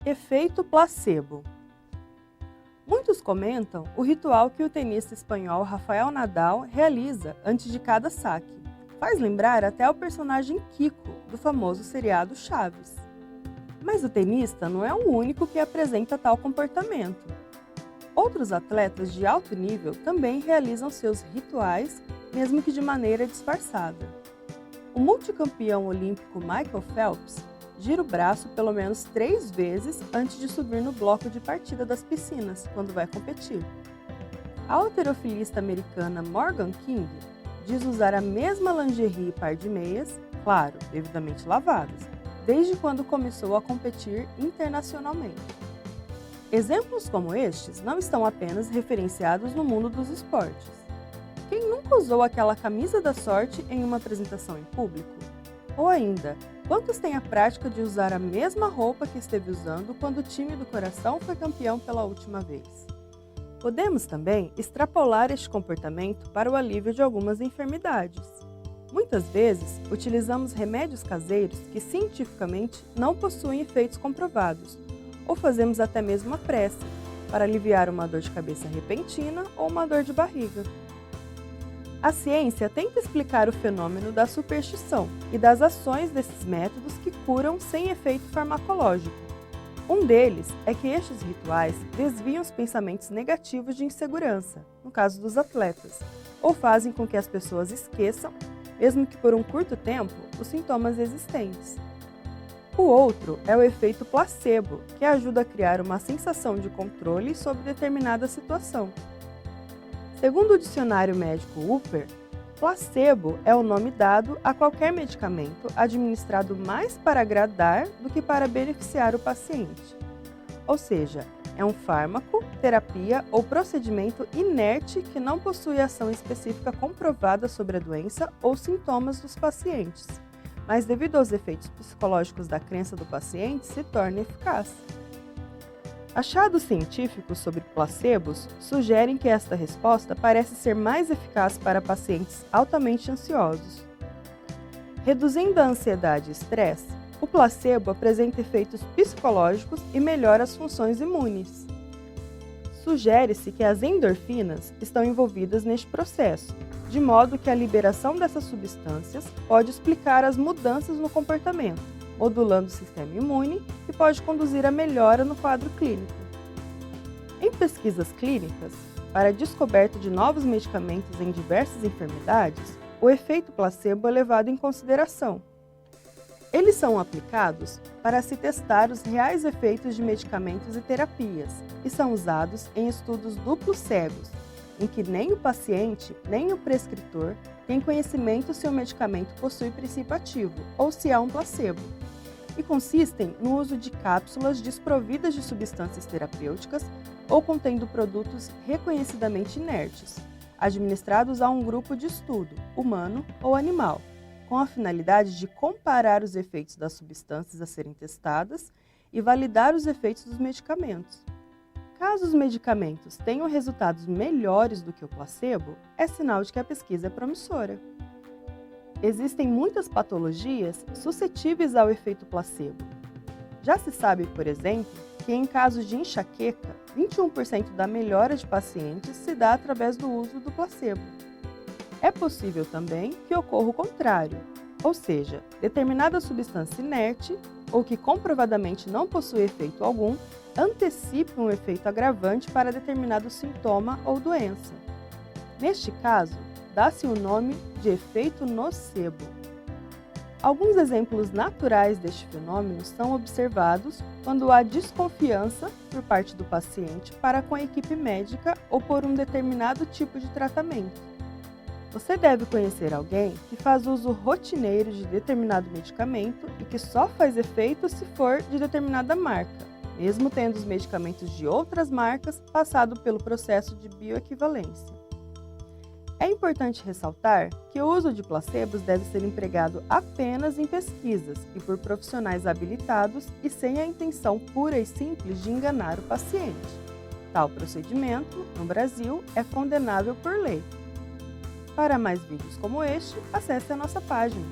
Efeito placebo. Muitos comentam o ritual que o tenista espanhol Rafael Nadal realiza antes de cada saque. Faz lembrar até o personagem Kiko, do famoso seriado Chaves. Mas o tenista não é o único que apresenta tal comportamento. Outros atletas de alto nível também realizam seus rituais, mesmo que de maneira disfarçada. O multicampeão olímpico Michael Phelps gira o braço pelo menos 3 vezes antes de subir no bloco de partida das piscinas, quando vai competir. A halterofilista americana Morgan King diz usar a mesma lingerie e par de meias, claro, devidamente lavadas, desde quando começou a competir internacionalmente. Exemplos como estes não estão apenas referenciados no mundo dos esportes. Quem nunca usou aquela camisa da sorte em uma apresentação em público? Ou ainda, quantos têm a prática de usar a mesma roupa que esteve usando quando o time do coração foi campeão pela última vez? Podemos também extrapolar este comportamento para o alívio de algumas enfermidades. Muitas vezes, utilizamos remédios caseiros que cientificamente não possuem efeitos comprovados, ou fazemos até mesmo a pressa, para aliviar uma dor de cabeça repentina ou uma dor de barriga. A ciência tenta explicar o fenômeno da superstição e das ações desses métodos que curam sem efeito farmacológico. Um deles é que estes rituais desviam os pensamentos negativos de insegurança, no caso dos atletas, ou fazem com que as pessoas esqueçam, mesmo que por um curto tempo, os sintomas existentes. O outro é o efeito placebo, que ajuda a criar uma sensação de controle sobre determinada situação. Segundo o dicionário médico Upper, placebo é o nome dado a qualquer medicamento administrado mais para agradar do que para beneficiar o paciente. Ou seja, é um fármaco, terapia ou procedimento inerte que não possui ação específica comprovada sobre a doença ou sintomas dos pacientes, mas devido aos efeitos psicológicos da crença do paciente, se torna eficaz. Achados científicos sobre placebos sugerem que esta resposta parece ser mais eficaz para pacientes altamente ansiosos. Reduzindo a ansiedade e estresse, o placebo apresenta efeitos psicológicos e melhora as funções imunes. Sugere-se que as endorfinas estão envolvidas neste processo, de modo que a liberação dessas substâncias pode explicar as mudanças no comportamento, modulando o sistema imune e pode conduzir a melhora no quadro clínico. Em pesquisas clínicas, para a descoberta de novos medicamentos em diversas enfermidades, o efeito placebo é levado em consideração. Eles são aplicados para se testar os reais efeitos de medicamentos e terapias e são usados em estudos duplos cegos, em que nem o paciente nem o prescritor têm conhecimento se o medicamento possui princípio ativo ou se é um placebo, e consistem no uso de cápsulas desprovidas de substâncias terapêuticas ou contendo produtos reconhecidamente inertes, administrados a um grupo de estudo, humano ou animal, com a finalidade de comparar os efeitos das substâncias a serem testadas e validar os efeitos dos medicamentos. Caso os medicamentos tenham resultados melhores do que o placebo, é sinal de que a pesquisa é promissora. Existem muitas patologias suscetíveis ao efeito placebo. Já se sabe, por exemplo, que em casos de enxaqueca, 21% da melhora de pacientes se dá através do uso do placebo. É possível também que ocorra o contrário, ou seja, determinada substância inerte, ou que comprovadamente não possui efeito algum, antecipe um efeito agravante para determinado sintoma ou doença. Neste caso, dá-se o nome de efeito nocebo. Alguns exemplos naturais deste fenômeno são observados quando há desconfiança por parte do paciente para com a equipe médica ou por um determinado tipo de tratamento. Você deve conhecer alguém que faz uso rotineiro de determinado medicamento e que só faz efeito se for de determinada marca, mesmo tendo os medicamentos de outras marcas passado pelo processo de bioequivalência. É importante ressaltar que o uso de placebos deve ser empregado apenas em pesquisas e por profissionais habilitados e sem a intenção pura e simples de enganar o paciente. Tal procedimento, no Brasil, é condenável por lei. Para mais vídeos como este, acesse a nossa página.